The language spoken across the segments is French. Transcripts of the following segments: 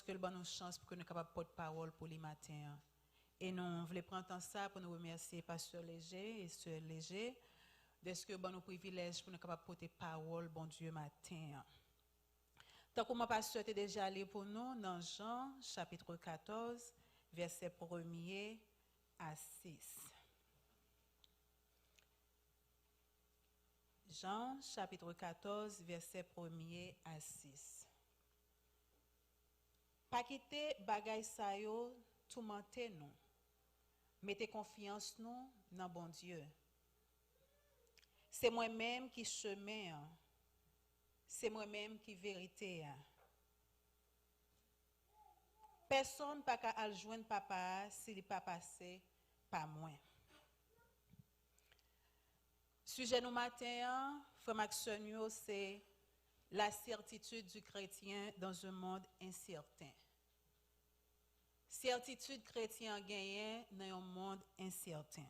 parce que le bon nous chance pour que nous capables de porter parole pour les matins. Et nous voulons prendre temps ça pour nous remercier Pasteur Léger et Sœur Léger de ce que bon nous privilège pour nous capables de porter parole, bon Dieu, matin. Tant que mon pasteur était déjà allé pour nous dans Jean, chapitre 14, verset 1er à 6. Jean, chapitre 14, verset 1er à 6. Pas quitter bagay sa yo, tourmenter nous. Mettez confiance nous dans bon Dieu. C'est moi-même qui chemin, c'est moi-même qui vérité. Personne pas qu'à joindre papa s'il n'est pas passé par moi. Sujet nous matin, frère Maxonio, c'est la certitude du chrétien dans un monde incertain. Certitude chrétien gagnée dans un monde incertain.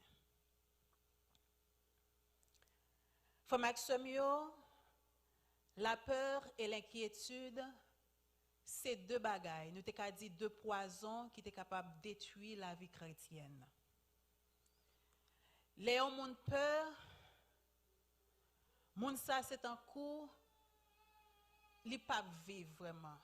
Frère Maxonio, la peur et l'inquiétude, c'est deux bagailles. Nous t'ai dit deux poisons qui étaient capables de détruire la vie chrétienne. Les gens ont peur. Moun ça c'est un coup, li pas vivre vraiment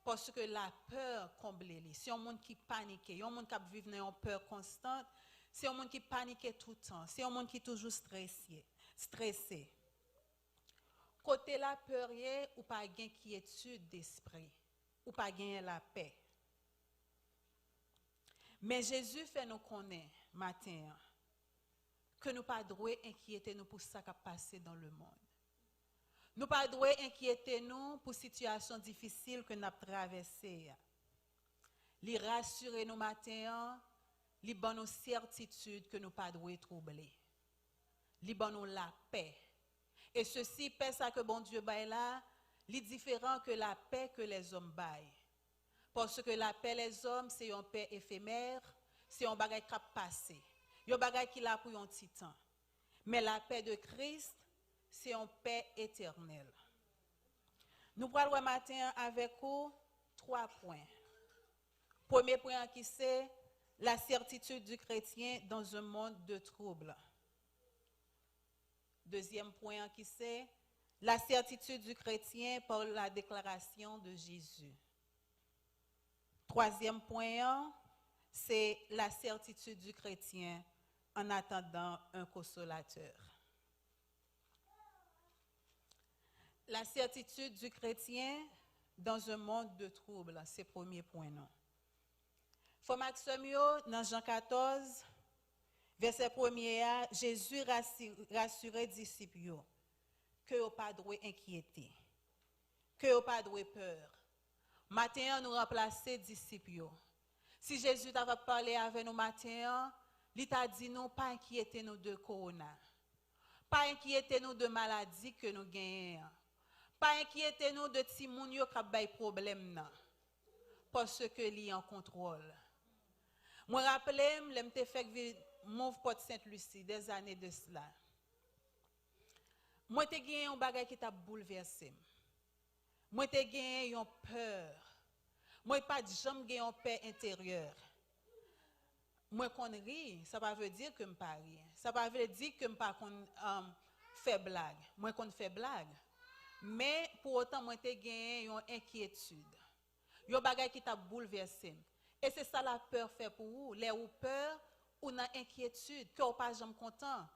parce que la peur comble li. C'est un monde qui panique, un monde qui vivre dans une peur constante, c'est un monde qui panique tout le temps, c'est un monde qui est toujours stressé. Côté la peur ou pas gain quiétude d'esprit, ou pas gain la paix. Mais Jésus fait nous connaître matin que nous pas droit inquiéter nous pour ça qui a passé dans le monde. Nous pas droit inquiéter nous pour situations difficiles que nous avons traversées. Li rassurer nous matin, li ban nous certitude que nous pas droit troubler. Li ban nous la paix. Et ceci paix ça que bon Dieu baille là, li différent que la paix que les hommes baillent. Parce que la paix les hommes c'est une paix éphémère, c'est un bagage qui a passé. Un bagage qui là pour un petit temps. Mais la paix de Christ, c'est une paix éternelle. Nous parlons matin avec vous 3 points. Premier point qui c'est la certitude du chrétien dans un monde de troubles. Deuxième point qui c'est la certitude du chrétien par la déclaration de Jésus. Troisième point, c'est la certitude du chrétien en attendant un consolateur. La certitude du chrétien dans un monde de troubles, c'est le premier point. Non. Frère Maximio, dans Jean 14, verset 1er, Jésus rassurait les disciples que vous pas droit inquiéter, que vous pas droit peur. Matin, nous remplacer disciples. Si Jésus t'avait parlé avec nous matin, il t'a dit non, pas inquiéter nous de corona. Pas inquiéter nous de maladies que nous gagnons. Pas inquiéter nous de petits moun yo qui bay problème parce que li en contrôle. Moi rappelé m'te fait move Port Sainte-Lucie des années de cela. Moi te gagné un bagage qui t'a bouleversé. Moi te gagné une peur. Moi pas jamais gagné une paix intérieure. Moi qu'on rit, ça pas veut dire que me pas rien. Ça pas veut dire que me pas qu'on fait blague. Moi qu'on fait blague. Mais pour autant moi te gagné une inquiétude. Yon bagay qui t'a bouleversé. Et c'est ça la peur fait pour vous. Les ou peur ou na inquiétude que ou pas jamais content.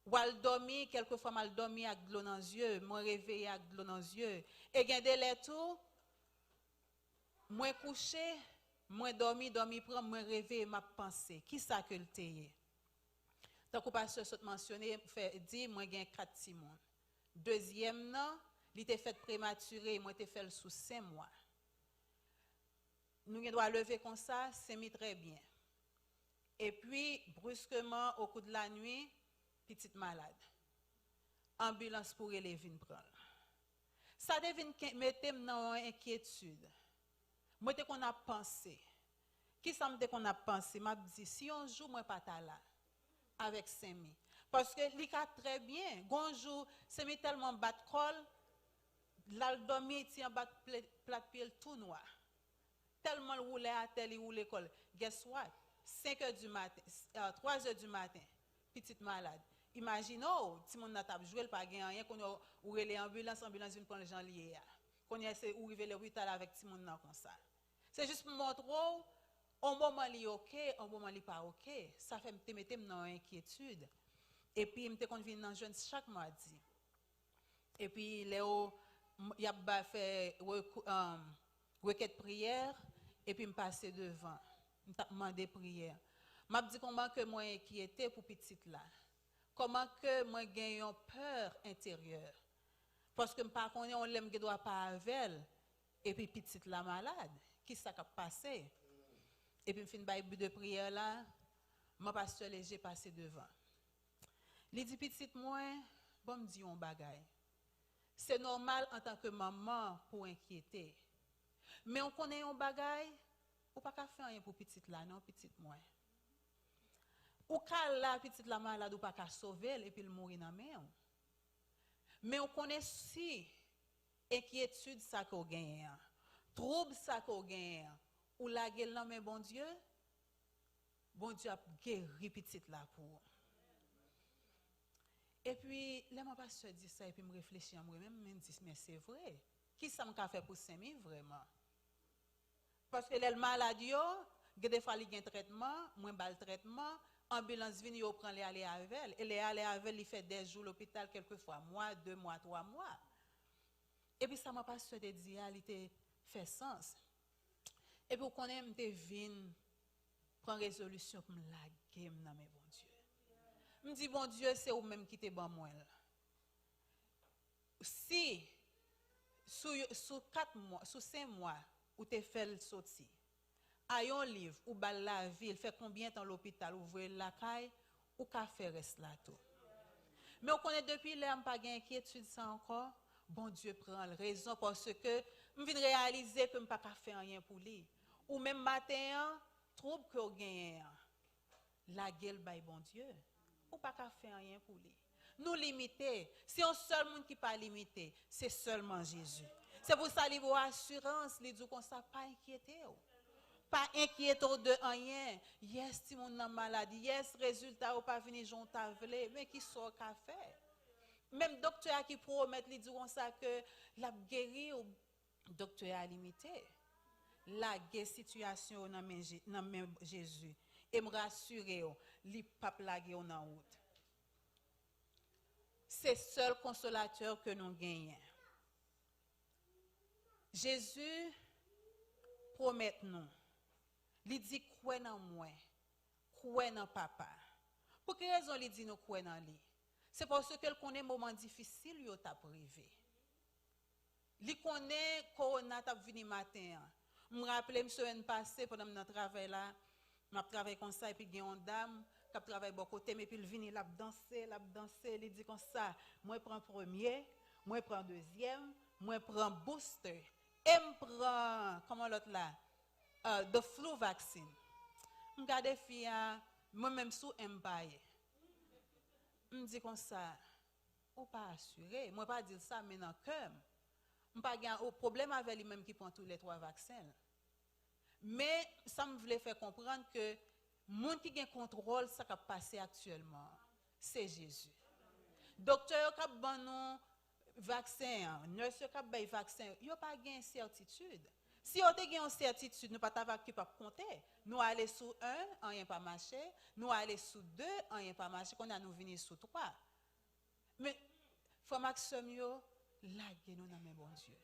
Ou al dormi quelquefois mal dormi avec de l'eau dans les yeux, moi réveillé avec de l'eau dans les yeux. Et gende les tout moi couché, moi dormi prend moi réveillé m'a pensé. Qui ça que le téye? Donc, le pasteur saute mentionné, dit, moi, j'ai 4 petits monde. Deuxième, non, il était fait prématuré, moi, j'ai fait sous 5 mois. Nous devons lever comme ça, c'est mis très bien. Et puis, brusquement, au cours de la nuit, petite malade. Ambulance pour les vins prendre. Ça devine mettre dans une inquiétude. Moi, dès qu'on a pensé, qui ça me dit qu'on a pensé? M'a dit, si un jour, moi, pas là. Avec Semi. Parce que li ka très bien. Bonjour, Semi tellement bat col, l'aldomi tient bat plate pied tout noir. tellement le roulait à tel, il roulait l'école. Guess what? 5 heures du matin, 3 heures du matin, petite malade. Imaginez, si mon n'a pas joué, pas gagné rien, qu'on a ouvert les ambulances vient prendre les gens liés. Qu'on a essayé d'ouvrir l'hôpital avec Timon comme ça. C'est juste pour montrer, un moment il est OK, un moment il n'est pas OK. Ça fait me mettre dans une inquiétude. Et puis, je me suis dans jeune chaque mardi. Et puis, Léo, il a fait requête prière, et puis, je passe devant. Je demandé prière. Je me dit comment que moi inquiété pour petite là. Comment que moi j'ai une peur intérieure. Parce que je ne connais pas, on l'aime, je dois pas avec elle. Et puis, petite la malade. Qui ça qui a passé? Et puis, je finis un but de prière là. Mon pasteur léger passé devant. Il dit, petite moi, bon me dit un bagay. C'est normal en tant que maman pour inquiéter. Mais on connaît un bagay, ou pas qu'à faire rien pour petite là, non, petite moi. Ou qu'à la petite la malade, ou pas qu'à sauver, et puis le mourir dans la main. Mais on connaît si inquiétude ça qu'on gagne, trouble ça qu'on gagne, ou la gueule dans bon Dieu a guéri petite là pour. Et puis, là, mon pasteur dit ça, et puis je réfléchis à moi-même, je me dis, mais c'est vrai. Qui ça m'a fait pour Saint-Mi, vraiment? Parce que les maladies, des fois, il y a un traitement, moins bas le traitement, ambulance vient, il prend les aller avec elle. Et les aller avec elle, il fait des jours à l'hôpital, quelquefois, mois, 2 mois, 3 mois. Et puis, ça m'a pasteur dit, il fait sens. Et puis, quand je viens, prendre résolution pour me laguer dans mes bon Dieu. Je me dis, bon Dieu, c'est vous-même qui t'es bon moi. Si, sous 4 mois, sous 5 mois, où tu fait le sorti, a un livre, ou bal la ville, fait combien de temps l'hôpital, ou voyez la caille, ou qu'a fait reste là tout. Mais on connaît depuis là, je pas d'inquiétude ça encore. Bon Dieu prend la raison parce que je viens réaliser que je ne peux pas faire rien pour lui. Ou même matin, trouble que vous gagnez. La gueule by bon Dieu. Ou pas faire rien pour lui. Nous limiter. Si on seul monde qui pas limité, c'est seulement Jésus. C'est pour ça qu'il y a assurance, il dit qu'on ne pas inquiéter. Pas inquiéter de rien. Yes, si mon maladie, yes, résultat ou pas venir j'en t'avlé, mais qui sort qu'a fait. Même docteur qui promet il dit comme ça que la guéri ou docteur a limité. La guerre situation dans même Jésus et me rassurer li pas plaguer en route. C'est seul consolateur que nous gagnons. Jésus promet nous. Il dit crois dans moi, crois dans papa. Pour quelle raison il dit nous crois dans lui? C'est parce que connaît moment difficile yo t'a privé. Il connaît corona t'a venu matin. Je me rappelle semaine passée pendant notre travail là, m'a travaillé comme ça et puis il y a une dame qui travaille beaucoup côté mais puis il vient l'a danser, il dit comme ça, moi prends premier, moi prends deuxième, moi prends booster et me prend comment l'autre là the flu vaccine. Je regarde fille moi même sous empire. Me dit comme ça, ou pas assuré, moi pas dire ça mais dans cœur. Je pas un problème avec lui-même qui prend tous les 3 vaccins. Mais ça me voulait faire comprendre que le monde qui a contrôle ça qui passé actuellement, c'est Jésus. Docteur qui a ban vaccin, nurse qui a ban vaccin, il n'y a pas de certitude. Si on a une certitude, nous ne pouvons pas compter. Nous allons sous 1, rien pas marché. Nous allons sous 2, rien pas marché. Qu'on a nous venir sous 3. Mais, frère Maxime, là, nous dans mes bon Dieu.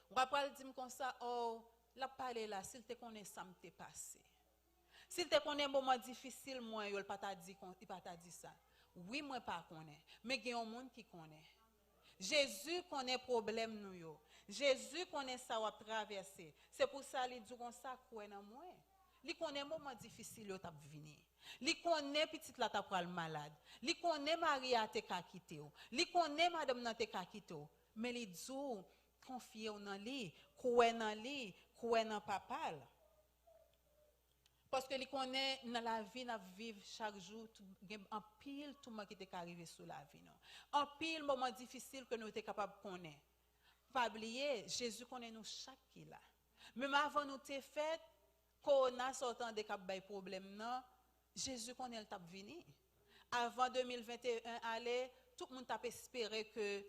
On va pas dire comme ça, oh, la parler là, s'il te connaît ça m'te passé. S'il te connaît un moment difficile, moi, il pas t'a dit ça. Oui, moi pas connaît, mais il y a un monde qui connaît. Jésus connaît problème nous yo. Jésus connaît ça ou traverser. C'est pour ça qu'il dit comme ça quoi dans moi. Il connaît moment difficile yo t'a venir. Il connaît petite la t'a pral malade. Il connaît Maria te ka quitté. Il connaît madame nan te ka quitté. Mais il dit confier en lui, croire en lui, croire en papa. Parce que il connaît dans la vie n'a vivre chaque jour en pile tout monde qui est arrivé sur la vie non. En pile moment difficile que nous était capable connaître. Pas oublier Jésus connaît nous chaque qui là. Même avant nous te fait, corona sortant des cap bay problème non, Jésus connaît le tap vini. Avant 2021 aller, tout le monde t'a espéré que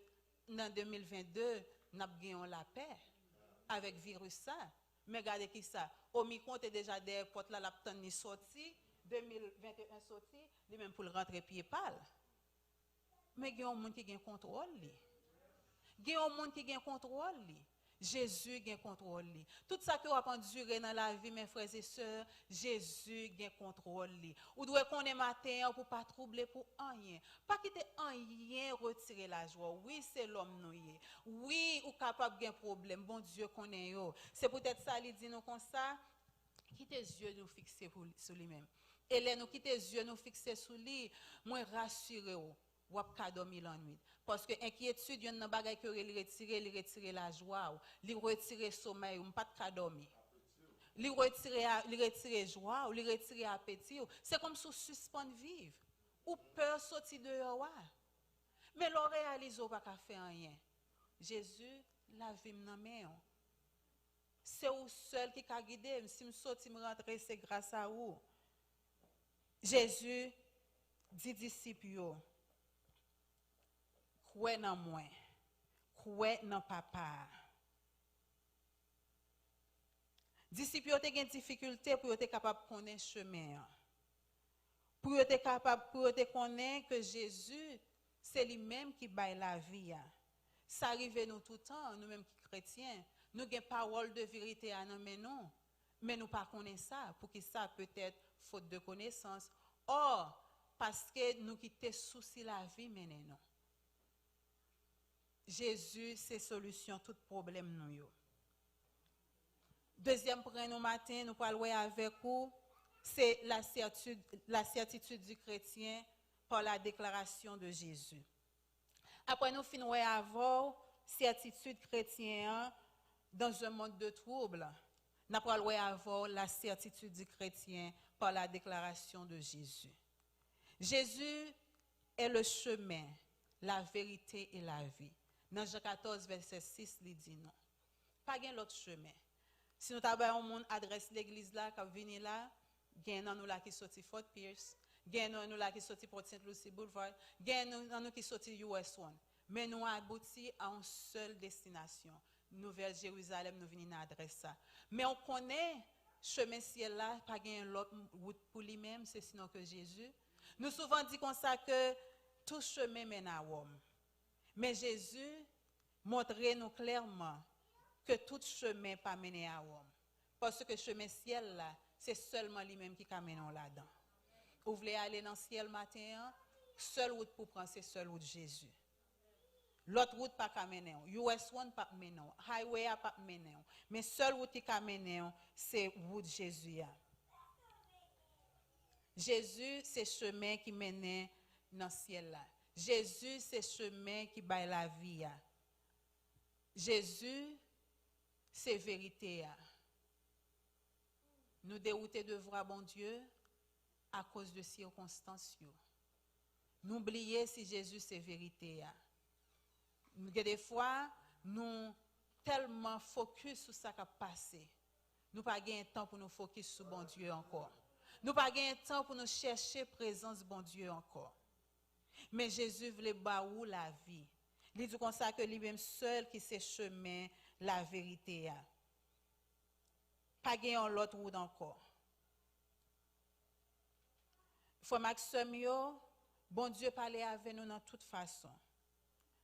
dans 2022, nous avons la paix avec le virus ça. Mais regardez qui ça. Omicron est déjà des portes là, la ni sorti, 2021 sorti, lui même pour le rentrer pied pâle. Mais il y a un monde qui a un contrôle. Il y a un monde qui a un contrôle. Jésus a un contrôle. Tout ça que vous avez enduré dans la vie, mes frères et sœurs, Jésus a un contrôle. Vous devez connaître matin pour ne pas troubler pour rien. Pas quitter rien, retirer la joie. Oui, c'est l'homme noué. Oui, vous êtes capable de un problème. Bon Dieu connaît. C'est peut-être ça, il dit nous comme ça. Quittez les yeux nous fixer sur lui-même. Et là, nous quittez les yeux nous fixer sur lui. Moi, rassurez-vous. Ou pas dormir la nuit parce que inquiétude yon nan bagay que il retire la joie, il retire le sommeil, ou pas de dormir. Il retire joie, il retire appétit, c'est comme si suspend vivre ou peur sortir dehors. Mais l'on réalise pas qu'à faire rien. Jésus la vie nan main. C'est ou seul qui a guidé, si me sorti me rentrer c'est grâce à vous. Jésus dit disciples croyez dans moi, croyez dans papa. Disciples ont des difficultés pour être capable de connaître le chemin. Pour être capable de connaître que Jésus, c'est lui-même qui baille la vie. Ça arrive nous tout le temps, nous-mêmes qui chrétiens. Nous avons une parole de vérité à nous, mais nous ne connaissons pas ça. Pour que ça peut être faute de connaissance. Or, parce que nous quittons souci la vie, mais non. Jésus, c'est solution tout problème nous. Deuxième point nous matin, nous parlons avec vous, c'est la certitude du chrétien par la déclaration de Jésus. Après nous finissons avec certitude chrétienne dans un monde de troubles. Nous parlons avec la certitude du chrétien par la déclaration de Jésus. Jésus est le chemin, la vérité et la vie. Dans Jean 14, verset 6, il dit non. Pas de l'autre chemin. Si nous avons un monde adresse l'église là, qui vient là, il y a nous là qui sorti Fort Pierce, il y a nous là qui sorti Port St. Lucie Boulevard, il y a nous qui sorti US1. Mais nous aboutis à une seule destination. Nouvelle Jérusalem, nous venons à adresse ça. Mais on connaît chemin ciel là, pas de l'autre route pour lui-même, c'est sinon que Jésus. Nous souvent dit comme ça que tout chemin mène à Rome. Mais Jésus montre nous clairement que tout chemin pas mené à Rome. Parce que le chemin ciel là, c'est seulement lui-même qui amène là-dedans. Vous voulez aller dans le ciel matin, seule route pour prendre, c'est seule route Jésus. L'autre route pas mener, US1 pas mener, highway pas mener. Mais seule route qui mener, c'est route Jésus. Jésus, c'est chemin qui mène dans le ciel là. Jésus, c'est chemin qui baille la vie. Jésus, c'est vérité. Nous dérouter de voir bon Dieu à cause de circonstances. N'oubliez si Jésus, c'est vérité. Des fois, nous tellement focus sur ce qui a passé. Nous n'avons pas de temps pour nous focus sur bon Dieu encore. Nous n'avons pas de temps pour nous chercher la présence de bon Dieu encore. Mais Jésus voulait baou la vie. Il dit comme ça que lui-même seul qui sait chemin, la vérité. Pas gagnant l'autre route encore. Frère Maxime, bon Dieu parlait avec nous dans toute façon.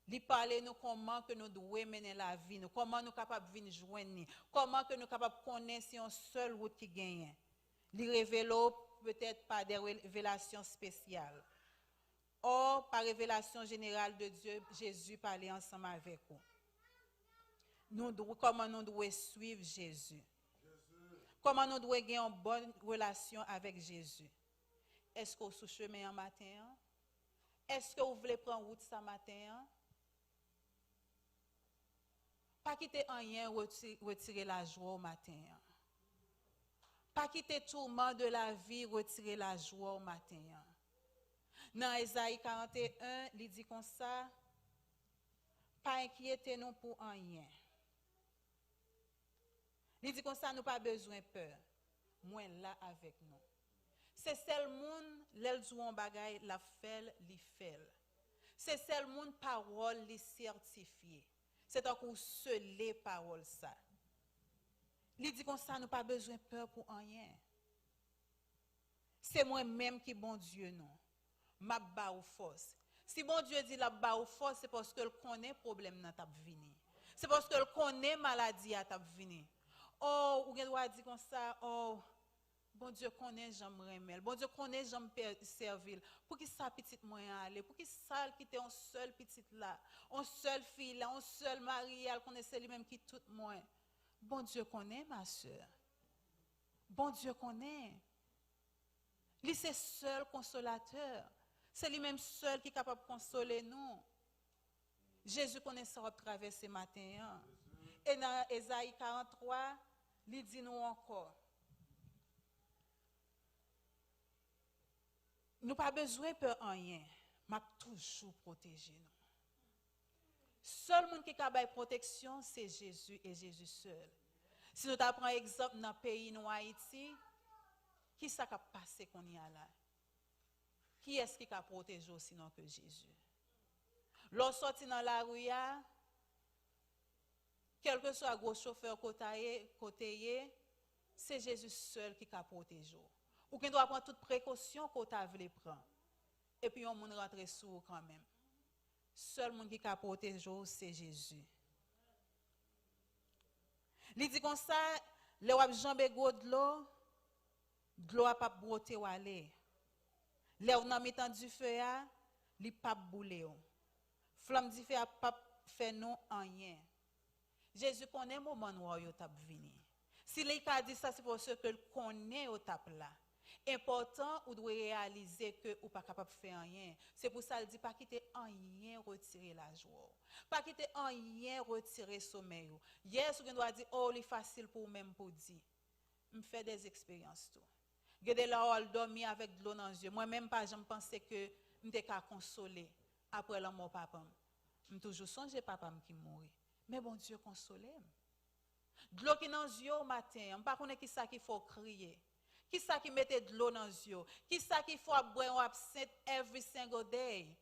Il parlait nous comment que nous devons mener la vie, nous, comment nous sommes capables de venir joindre, comment que nous sommes capables de connaître si une seule route qui gagne. Il révèle peut-être par des révélations spéciales. Or, par révélation générale de Dieu, Jésus parlait ensemble avec nous. Comment nous devons suivre Jésus. Comment nous devons avoir une bonne relation avec Jésus. Est-ce que vous sous chemin un matin? Est-ce que vous voulez prendre route ce matin? Pas quitter rien, retirer la joie au matin. Pas quitter tout le tourment de la vie, retirer la joie au matin. Dans Ésaïe 41, il dit comme ça, pas inquiétez-nous pour rien. Il dit comme ça, nous pas besoin de peur. Moi là avec nous. C'est seul monde, l'elle joue en bagaille, la fait, li fait. C'est seul monde parole li certifié. C'est un coup scellé parole ça. Il dit comme ça, nous pas besoin de peur pour rien. C'est moi-même qui bon Dieu non. M'a ba ou force. Si bon Dieu dit la ba ou force, c'est parce que connaît problème dans ta vini. C'est parce que connaît maladie à ta vini. Oh, ou doit dire comme ça, oh, bon Dieu connaît j'aime remel. Bon Dieu connaît j'aime servir. Pour qui ça petite moyen aller, pour qui ça qui était un seul petite là, un seul fille là, un seul mari, elle connaissait lui-même qui tout moins. Bon Dieu connaît ma soeur. Bon Dieu connaît. Lui c'est seul consolateur. C'est lui-même seul qui est capable de consoler nous. Jésus connaît ça au travers ce matin. Hein. Et dans Ésaïe 43, il dit nous encore. Nous pas besoin de peur en rien. M'a toujours protégé nous. Seul monde qui est capable de protection, c'est Jésus et Jésus seul. Si nous prenons exemple dans le pays nous Haïti, qui ça qui a passé qu'on y a là? Qui est-ce qui a protégé sinon que Jésus? Lorsqu'on sorti dans la rue, quel que soit le gros chauffeur côté, c'est Jésus seul qui a protégé. Ou qui doit prendre toute précaution qu'on t'a voulu prendre. Et puis on monde rentre sous quand même. Seul monde qui a protégé, c'est Jésus. Il dit comme ça, le wap jambe go de l'eau a pas broter ou aller. Le ou nan mitan du feu a, li pas boule ou. Flamme du feu a pas fait non rien. Jésus connaît moment où yo tap vini. Si les ka dit ça c'est parce que le connaît au tap là. Important ou doit réaliser que ou pas capable faire rien. C'est pour ça il dit pas quitter rien retirer la joie. Pas quitter rien retirer sommeil. Hier on doit dire oh c'est facile pour même pour dire. Me fait des expériences tout. Gade là on dormi avec de l'eau dans les yeux. Moi même pas j'me pensais que m'était ka consoler après la mort papa. Me toujours songer papa qui mourit. Mais bon Dieu consolé. De l'eau qui dans les yeux au matin, on pas connaît qui ça qu'il faut crier. Qui ça qui mettait de l'eau dans les yeux? Qui ça qui faut boire un absinthe every single day?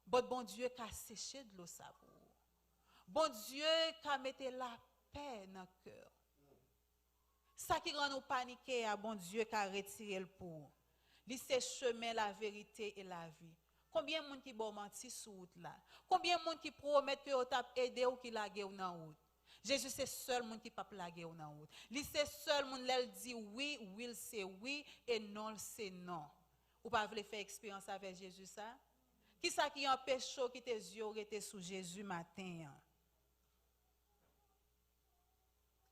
But bon Dieu qui a séché de l'eau ça pour. Bon Dieu qui a mis la paix dans le cœur. Ça qui rend nous paniquer, bon Dieu qui a retiré le pour. Lui c'est chemin, la vérité et la vie. Combien de monde qui bon menti sur route là? Combien de monde qui promet que vous t'a aidé ou qui la guerre dans route? Jésus c'est seul monde qui pas plaguer ou dans route. Lui c'est seul monde qui dit oui, oui c'est oui et non c'est non. Ou pas voulez faire expérience avec Jésus ça? Qui ça qui empêche que tes yeux étaient sous Jésus matin?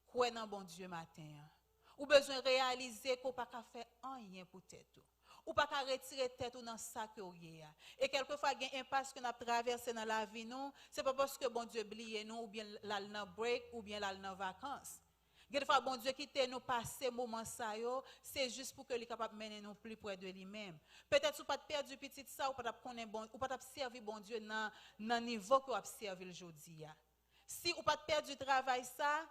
Quoi dans bon Dieu matin? Ou besoin réaliser qu'on pas faire rien pour tête. Ou pas retirer tête ou dans ça que vous avez. Et quelquefois il y a un impasse que nous traversé dans la vie nous, c'est pas parce que bon Dieu oublie nous ou bien la dans break ou bien la dans vacances. Quelquefois bon Dieu quitte nous passer moment ça yo, c'est juste pour que il capable mener nous plus près de lui-même. Peut-être ou pas perdu petit ça ou pas connaître bon ou pas servir bon Dieu dans niveau que vous servir aujourd'hui. Si ou pas perdu travail ça,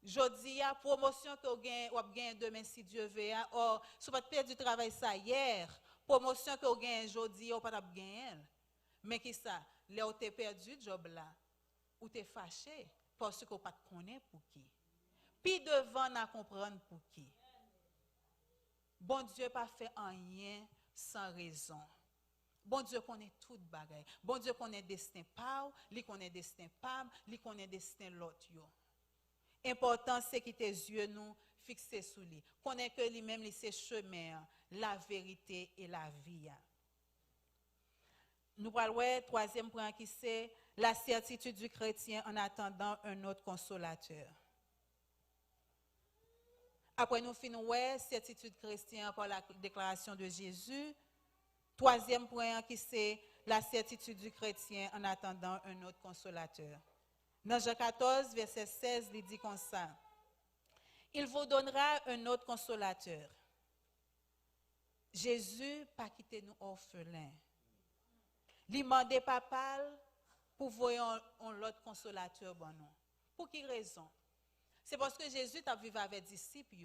jodi a promotion que ou gain demain si Dieu veut or si pas perdre du travail ça hier promotion que gain jodi ou pas gagner mais qui ça là où t'es perdu job là ou t'es fâché parce que pas connaît pour qui puis devant n'a comprendre pour qui bon Dieu pas fait rien sans raison. Bon Dieu connaît toute bagaille. Bon Dieu connaît destin pas, lui connaît destin pas, lui connaît destin l'autre yo. Important c'est que tes yeux nous fixés sur lui. Connaît que lui-même lui c'est chemin, la vérité et la vie. Nous parlons troisième point qui c'est la certitude du chrétien en attendant un autre consolateur. Après nous finissons certitude chrétienne par la déclaration de Jésus. Troisième point qui c'est la certitude du chrétien en attendant un autre consolateur. Dans Jean 14, verset 16, il dit comme ça. Il vous donnera un autre consolateur. Jésus pas quitté nous orphelins. Il demandait papa pour voir un autre consolateur bon nous. Pour quelle raison? C'est parce que Jésus t'a vécu avec les disciples.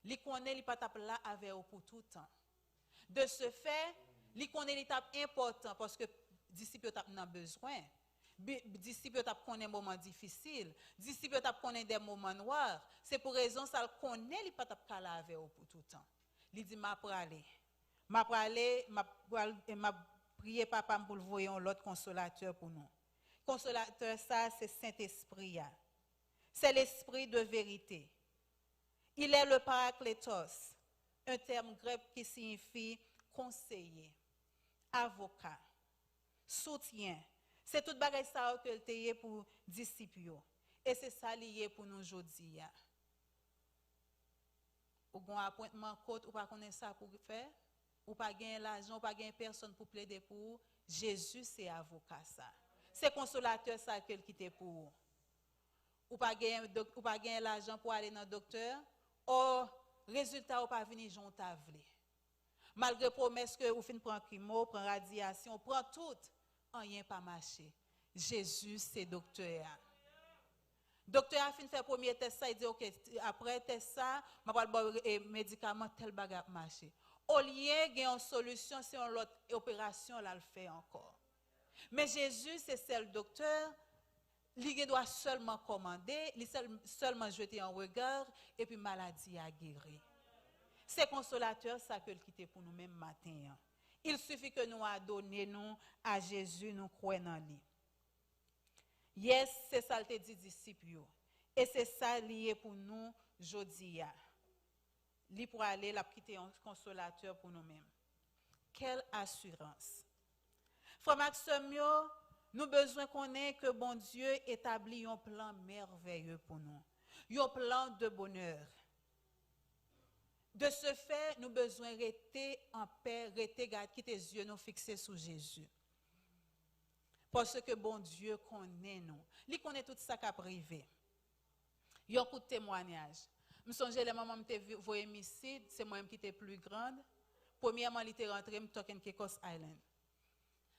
Il connaît, il pas là avec eux pour tout le temps. De ce fait, il connaît l'étape important parce que les disciples ont besoin. Les disciples ont des moments difficiles. Les disciples ont des moments noirs. C'est pour raison ça il connaît, il pas là avec eux pour tout le temps. Il dit, m'a prié papa pour le voyer l'autre consolateur pour nous. Consolateur, ça, c'est Saint-Esprit. C'est l'esprit de vérité. Il est le Parakletos, un terme grec qui signifie conseiller, avocat, soutien. C'est tout bagage ça que le pour disciples. Et c'est ça lié pour nous aujourd'hui. Ou un appointement côte ou pas connaître ça pour faire, ou pas gagner l'argent, ou pas gagner personne pour plaider pour. Jésus c'est avocat ça. C'est consolateur ça qu'il quitte pour. Ou pas gagner l'argent pour aller dans le docteur, ou résultat ou pas venir j'en t'avle. Malgré promesse que vous fin prendre chimo, prendre radiation, prend tout, rien pas marché. Jésus c'est docteur. Docteur a fin faire premier test ça, il dit OK, après test ça, m'a pas le médicament tel bagage marché. Au lieu de une solution, c'est une autre opération là le fait encore. Mais Jésus c'est seul docteur. Il doit seulement commander, il seulement jeter un regard et puis maladie a guéri. C'est consolateur ça que le quitte pour nous même matin. Il suffit que nous adonnions nous à Jésus, nous croyons en lui. Yes, c'est ça le dit disciples et c'est ça lié pour nous aujourd'hui. Li pour aller la quitter un consolateur pour nous-mêmes. Quelle assurance. Frère Maxime, nous besoin qu'on ait que bon Dieu établit un plan merveilleux pour nous. Un plan de bonheur. De ce fait, nous besoin rester en paix, rester quitter les yeux nous fixés sur Jésus. Parce que bon Dieu connaît nous. Il connaît tout ça qui a privé. Il y a un coup de témoignage. Je me souviens, les mamans me voyaient ici, c'est moi qui était plus grande. Premièrement, il était rentré, je suis Caicos Island.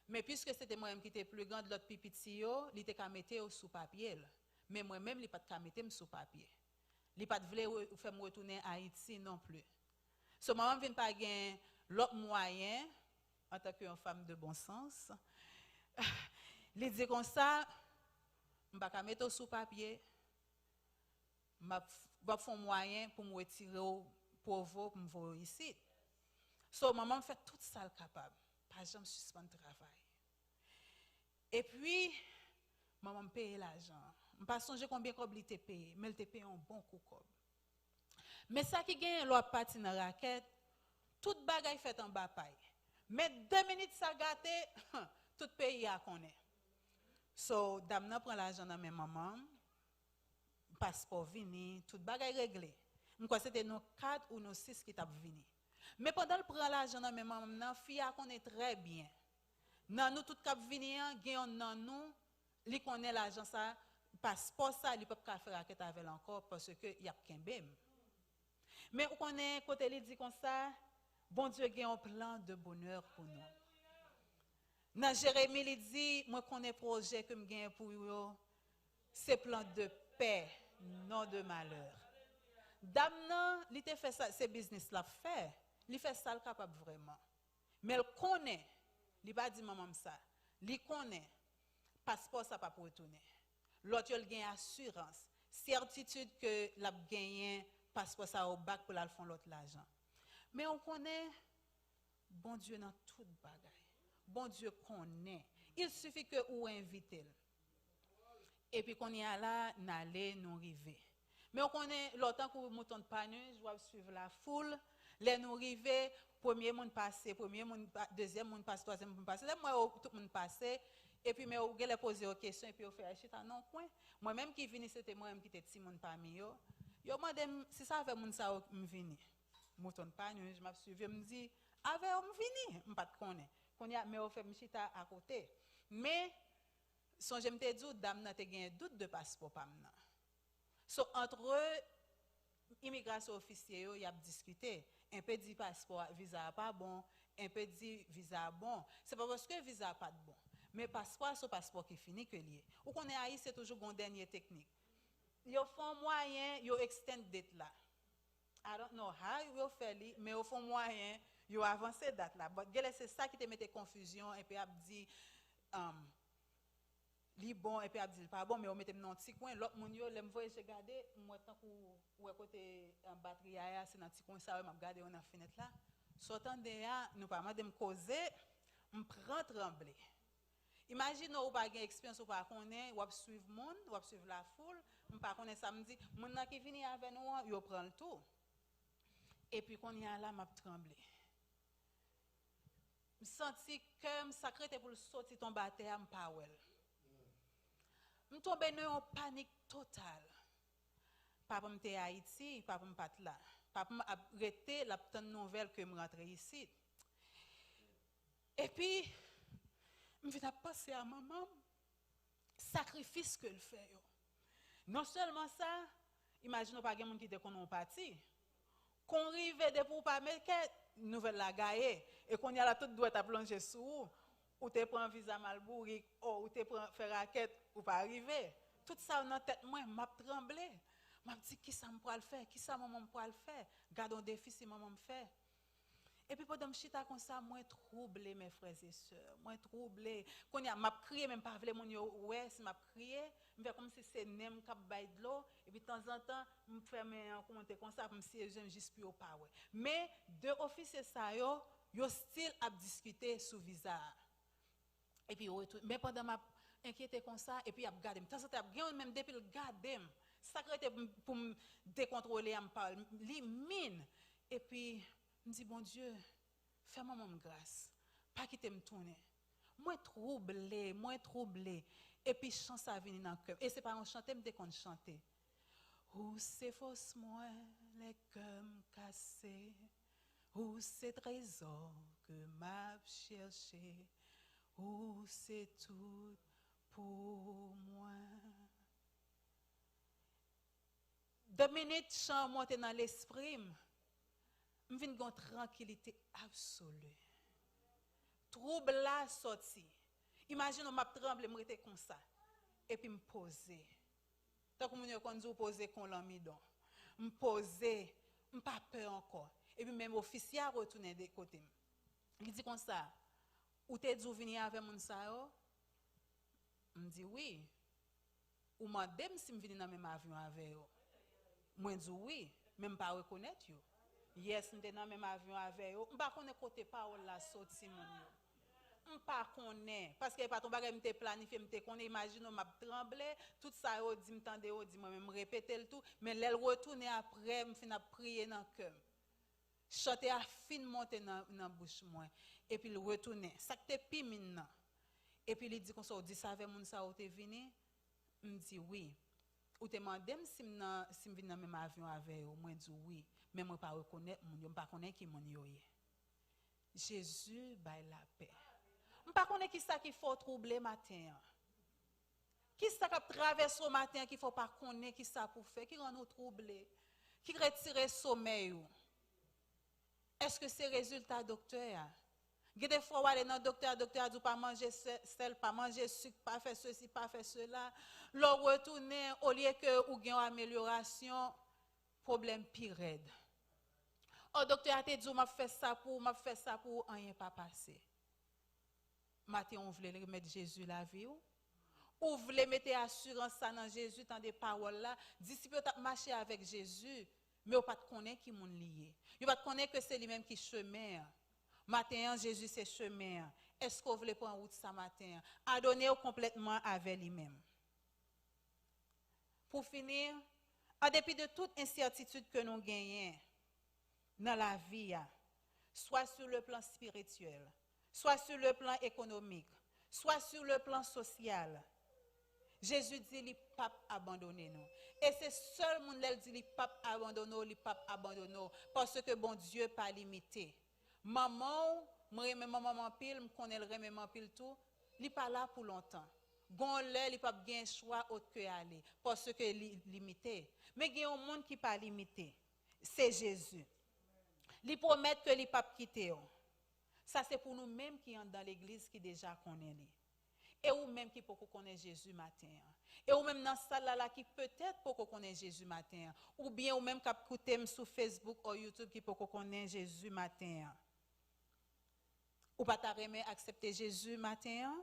Mais puisque c'était moi qui était plus grande, l'autre pipitio, il était qu'à mettre sous papier. Mais moi-même, il n'est pas qu'à mettre sous papier. Il n'est pas voulu faire me retourner à Haïti non plus. So, maman vient pas gagner l'autre moyen, en tant qu'une femme de bon sens. Il dit comme ça, je ne vais pas mettre sous papier. Je vais faire un moyen pour me retirer au pauvre pour me voir ici. So, maman fait tout ça capable. Pas jamais suspendre le travail. Et puis, maman me paye l'argent. Je ne sais pas songer combien il était payé, mais il était payé un bon coup. Mais ça qui gagne l'autre partie dans la raquette, toute bagaille fait en bas paille. Mais 2 minutes ça gâté, tout pays a connaît. So, dame nan prend l'argent dans mes maman, passeport vini, toute bagaille réglé. Je crois que c'était nos 4 ou nos 6 qui t'a vini. Mais pendant le prend l'argent dans mes maman, nan fille a connaît très bien. Nan nous tout cap vini, gagne nan nous, li connaît l'argent ça, passeport ça, li peut pas faire raquette avec encore parce que y a kembem. Mais on connaît côté li dit comme ça, bon Dieu gagne un plan de bonheur pour nous. Dans Jérémie, il dit, moi connais projet que me gagne pour vous, c'est plan de paix, non de malheur. Dame nan, il te fait ça, c'est business là fait, il fait ça le capable vraiment. Mais il connaît, il pas dit maman ça, il connaît passeport ça pas pour retourner. L'autre il gagne assurance, certitude que l'a gagné passeport ça au bac pour la font l'autre l'argent. Mais on connaît bon Dieu dans toute bagaille. Bon Dieu connaît. Il suffit que vous invitez. Et puis qu'on y a là, n'allez nous river. Mais on connaît l'autant que vous moutons de panneau, je dois suivre la foule, les nous river, premier monde passer, deuxième monde passer, troisième monde passer. Là moi tout le monde passer et puis mais vous allez poser aux questions et puis vous faire chita non coin. Moi même qui vini c'était moi même qui était petit monde parmi yo. Yo demandé si ça avec monde ça me vini. Mouton de panneau, je m'a suivi me dit avec on vini, me pas connaît. Qu'on y a mais on fait chita à côté. Mais son j'aime te dire dame n'a te gagné doute de passeport pas maintenant. So entre eux immigration officier yo y a discuté, un peu dit passeport visa pas bon, un peu dit visa bon. C'est pas parce que visa pas bon, mais passeport c'est passeport qui finit que lié. Ou qu'on est haï c'est toujours une dernière technique. Yo font moyen, yo extend date là. I don't know how yo fait li, mais au fond moyen, yo avancé date là. But c'est ça qui te mette confusion et puis a dit li bon et puis a dit pas bon mais on mette dans petit coin l'autre moun yo l'aime voyer regarder moi tant pour ouais côté en batterie a c'est dans petit coin ça m'a regarder on a fenêtre là. Sortant de là, nous pas de me causer, me prend trembler. Imagine ou pas gain expérience ou pas connaît, ou suivre monde, ou suivre la foule, on pas connaît samedi, moun qui vini avec nous, yo prend le tout. Et puis qu'on y a là m'a tremblé. Me senti que me sacré pour le sortir tomber à terre me pas wel. Me tomber dans une panique totale. Papa me te Haïti, papa me pas là. Papa m'a arrêté la petite nouvelle que me rentre ici. Et puis je viens penser à maman, sacrifice que le fait. Non seulement ça, imaginez pas quelqu'un qui était qu'on parti, qu'on arrive de pour pas mettre nouvelle la gaie et qu'on y a la toute doit plonger sous ou te prend visa malbourique ou te prend faire raquette ou pas arriver. Tout ça dans tête moi m'a tremblé. M'a dit qui ça me pourra le faire, qui ça maman me pourra le faire. Gardons défi si maman me fait. Et puis pendant que je suis comme ça, moi troublé mes frères et sœurs, moi troublé. Quand il m'a crié même pas vle mon yo ouais, si m'a crié, me fait comme si c'est nem cap bail de l'eau et puis de temps en temps, me fait un commentaire comme ça pour me siéger juste puis au pas ouais. Mais deux officiers ça yo style à discuter sous visa. Et puis mais pendant m'a inquiété comme ça et puis a regarder, de temps en temps même depuis le garder, sacré pour me décontrôler me parle, li mine et puis je me dis, bon Dieu, fais-moi mon grâce. Pas quitter me tourner. Moi troublé. Et puis, chant ça vient dans le cœur. Et c'est pas un chanter, me qu'on chanter. Où c'est fausse moi, les cœurs cassés. Où c'est trésor que m'a cherché. Où c'est tout pour moi. 2 minutes, chant monte dans l'esprit. Je viens de tranquillité absolue. Trouble là sorti. Imagine, je tremble, je suis comme ça. Et puis, je me poser. Tant que je me poser comme l'amidon. Je me poser, je n'ai pas peur encore. Et puis, même l'officier a retourné de côté. Il dit comme ça. Ou t'es dit venir avec mon sao? Je me dis oui. Ou m'a demandé si je viens dans le même avion avec eux. Moi, je dis oui. Même pas reconnaître eux. Yes, nous sommes dans le même avion avec eux. Je ne sais pas côté parole la sortie mon yo. Je ne sais pas parce que pas ton bagage me planifié, me connaît imagine m'a tremblé, tout ça yo dit m'tande yo dit moi même répéter le tout, mais l'elle retourner après me fin prier dans cœur. Chanter a fin monter dans bouche moi et puis il retourner. Ça que pi maintenant. Et puis il dit comme ça, dit ça avec moun ça ou te venu? Me dit oui. Ou te demandé si me vinn dans même avion avec eux, moi dit oui. Mais moi pas reconnaître moun yo, pas connaître qui moun yo est. Jésus bail la paix. Je pas connaître qui ça qu'il faut troubler matin. Qui ça qui traverse au matin qu'il faut pas connaître qui ça pour faire, qui rend nous troubler, qui retire le sommeil. Est-ce que c'est résultat docteur? Des fois où aller dans docteur dit pas manger sel, pas manger sucre, pas faire ceci, pas faire cela. Le retourner au lieu que ou gain amélioration, problème pire. Oh docteur a dit m'a fait ça pour rien pas passer. Matin on voulait mettre Jésus la vie ou voulez mettre assurance ça dans Jésus dans des paroles là, disciples t'a marché avec Jésus, mais on pas connaître qui moun lié. Yo pas connaître que c'est lui même qui chemin. Matin Jésus c'est chemin. Est-ce qu'on voulait prendre route ça matin? Adonner complètement avec lui-même. Pour finir, en dépit de toute incertitude que nous gagnons dans la vie, soit sur le plan spirituel, soit sur le plan économique, soit sur le plan social, Jésus dit qu'il ne pas abandonner nous. Et c'est seul monde qui dit qu'il ne pas abandonner, il pas abandonner parce que bon Dieu pas limité. Maman, moi maman pile, me connais le maman pile tout, il pas là pour longtemps. Gon là, il pas bien choix autre que aller parce que limité. Mais il y a un monde qui pas limité. C'est Jésus. Il promet que il pas quitter. Ça c'est pour nous mêmes qui sommes dans l'église qui déjà connaît. Et ou même qui peut connaître Jésus matin. Et ou même dans ça là qui peut-être pour qu'on connaisse Jésus matin. Ou bien ou même qui écouter sur Facebook ou YouTube qui pour qu'on connaisse Jésus matin. Ou pas t'aimer accepter Jésus matin.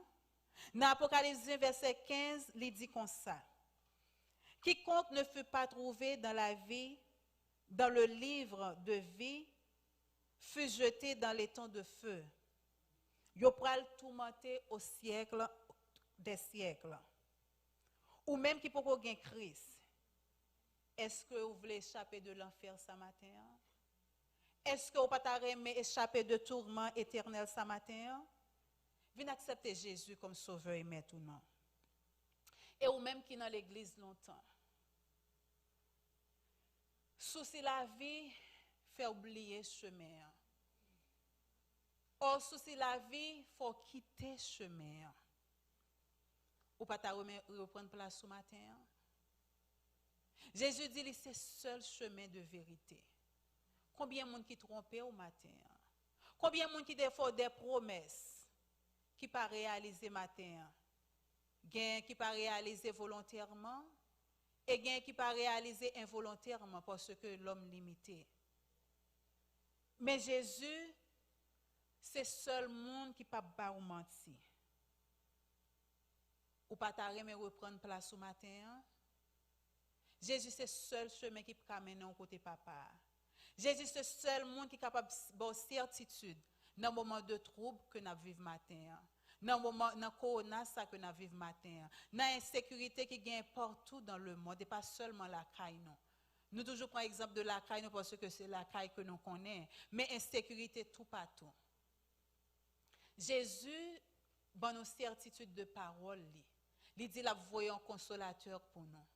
Dans Apocalypse 1, verset 15, il dit comme ça. Quiconque ne fut pas trouvé dans la vie, dans le livre de vie, fut jeté dans les temps de feu. Yo pral tourmenté au siècle des siècles. Ou même qui peut gagner Christ. Est-ce que vous voulez échapper de l'enfer ce matin? Est-ce que vous ne pas échapper de tourment éternel ce matin? Venez accepter Jésus comme sauveur et maître ou non. Et ou même qui dans l'église longtemps. Souci la vie, fait oublier chemin. Or, souci la vie, faut quitter chemin. Ou pas reprendre place ce matin. Jésus dit c'est le seul chemin de vérité. Combien de monde qui trompé au matin? Combien de monde qui défend des promesses qui pas réaliser matin? Gain qui pas réaliser volontairement et gain qui pas réaliser involontairement parce que l'homme limité. Mais Jésus, c'est seul monde qui pas ba ou menti. Ou pas t'arrêter reprendre place au matin. Jésus, c'est seul chemin qui peut mener au côté papa. Jésus, c'est seul monde qui est capable de certitude dans le moment de trouble que nous vivons matin. Dans le moment de corona ça que nous vivons matin. Dans l'insécurité qui gagne partout dans le monde et pas seulement la caille non. Nous toujours prenons l'exemple de la caille parce que c'est la caille que nous connaissons, mais insécurité tout partout. Jésus donne une certitude de parole. Il dit la voyons consolateur pour nous.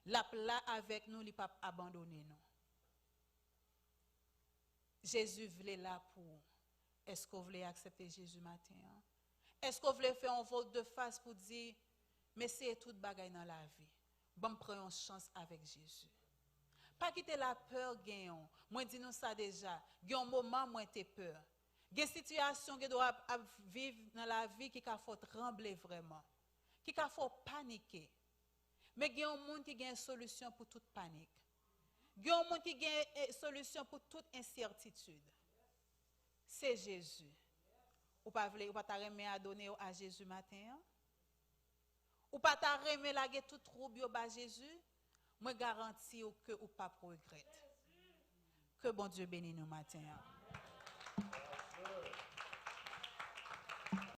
La là avec nous, il ne pas abandonner nous. Jésus voulait là pour. Est-ce que vous voulez accepter Jésus matin? Est-ce que vous voulez faire un vol de face pour dire, mais c'est toute bagaille dans la vie. Bon, prenons une chance avec Jésus. Pas quitter la peur, gagnons. Moi, dis-nous ça déjà. Il y a un moment, moi, t'es peur. Il y a une situation que doit vivre dans la vie qui a fait trembler vraiment. Qui a fait paniquer. Mais il y a un monde qui a une solution pour toute panique. Il y a un monde qui a une solution pour toute incertitude. C'est Jésus. Ou pas t'arrêter à donner à Jésus matin? Ou pas t'arrêter à laguer tout trouble à Jésus? Moi garantis que ou pas regretter. Que bon Dieu bénisse nous matin.